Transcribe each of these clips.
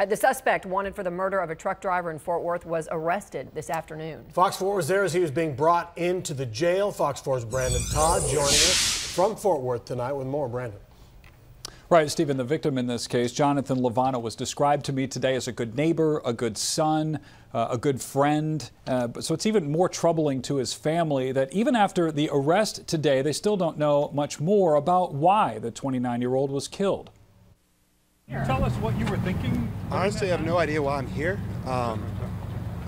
The suspect wanted for the murder of a truck driver in Fort Worth was arrested this afternoon. Fox 4 was there as he was being brought into the jail. Fox 4's Brandon Todd joining us from Fort Worth tonight with more. Brandon. Right, Stephen, the victim in this case, Jonathan Lovano, was described to me today as a good neighbor, a good son, a good friend. So it's even more troubling to his family that even after the arrest today, they still don't know much more about why the 29-year-old was killed. Can you tell us what you were thinking? Honestly, I have no idea why I'm here. I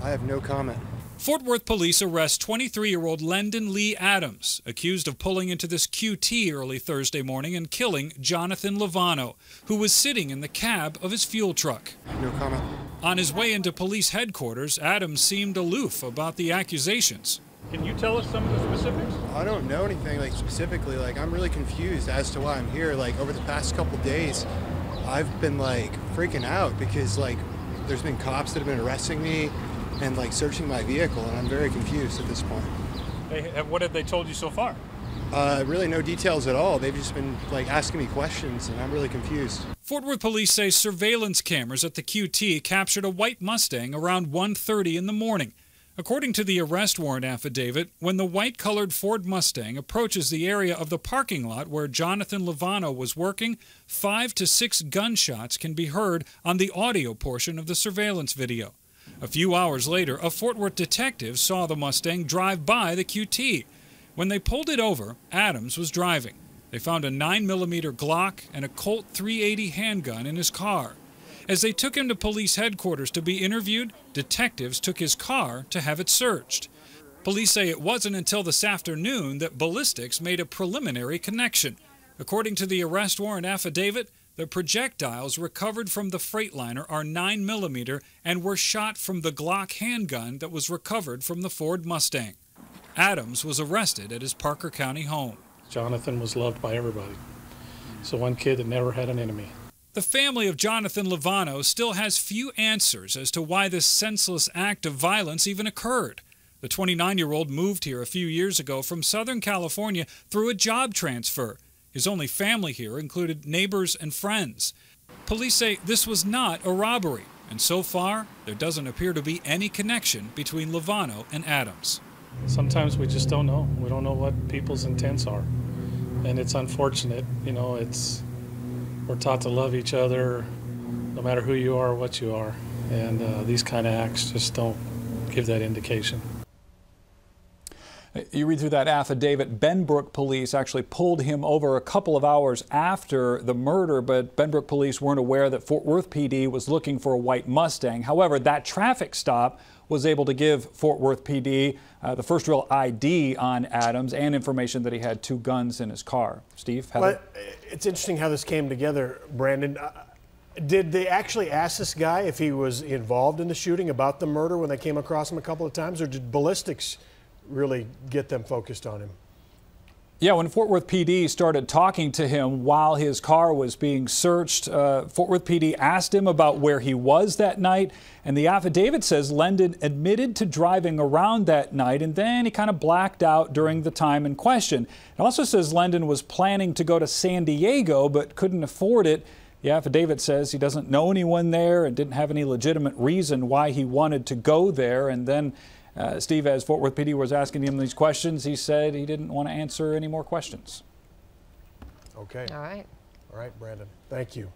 have no comment. Fort Worth police arrest 23-year-old Lendon Lee Adams, accused of pulling into this QT early Thursday morning and killing Jonathan Lovano, who was sitting in the cab of his fuel truck. No comment. On his way into police headquarters, Adams seemed aloof about the accusations. Can you tell us some of the specifics? I don't know anything specifically. I'm really confused as to why I'm here. Over the past couple days, I've been freaking out because there's been cops that have been arresting me and searching my vehicle, and I'm very confused at this point. What have they told you so far? Really no details at all. They've just been asking me questions, and I'm really confused. Fort Worth police say surveillance cameras at the QT captured a white Mustang around 1:30 in the morning. According to the arrest warrant affidavit, when the white-colored Ford Mustang approaches the area of the parking lot where Jonathan Lovano was working, 5 to 6 gunshots can be heard on the audio portion of the surveillance video. A few hours later, a Fort Worth detective saw the Mustang drive by the QT. When they pulled it over, Adams was driving. They found a 9mm Glock and a Colt .380 handgun in his car. As they took him to police headquarters to be interviewed, detectives took his car to have it searched. Police say it wasn't until this afternoon that ballistics made a preliminary connection. According to the arrest warrant affidavit, the projectiles recovered from the Freightliner are 9mm and were shot from the Glock handgun that was recovered from the Ford Mustang. Adams was arrested at his Parker County home. Jonathan was loved by everybody. So one kid that never had an enemy. The family of Jonathan Lovano still has few answers as to why this senseless act of violence even occurred. The 29-year-old moved here a few years ago from Southern California through a job transfer. His only family here included neighbors and friends. Police say this was not a robbery, and so far, there doesn't appear to be any connection between Lovano and Adams. Sometimes we just don't know. We don't know what people's intents are. And it's unfortunate, we're taught to love each other no matter who you are or what you are. And these kind of acts just don't give that indication. You read through that affidavit, Benbrook police actually pulled him over a couple of hours after the murder, but Benbrook police weren't aware that Fort Worth PD was looking for a white Mustang. However, that traffic stop was able to give Fort Worth PD the first real ID on Adams and information that he had 2 guns in his car. Steve? Well, it's interesting how this came together, Brandon. Did they actually ask this guy if he was involved in the shooting about the murder when they came across him a couple of times, or did ballistics really get them focused on him? Yeah, when Fort Worth PD started talking to him while his car was being searched, Fort Worth PD asked him about where he was that night, and the affidavit says Lendon admitted to driving around that night, and then he kind of blacked out during the time in question. It also says Lendon was planning to go to San Diego but couldn't afford it. The affidavit says he doesn't know anyone there and didn't have any legitimate reason why he wanted to go there, and then Steve, as Fort Worth PD was asking him these questions, he said he didn't want to answer any more questions. Okay. All right. All right, Brandon. Thank you.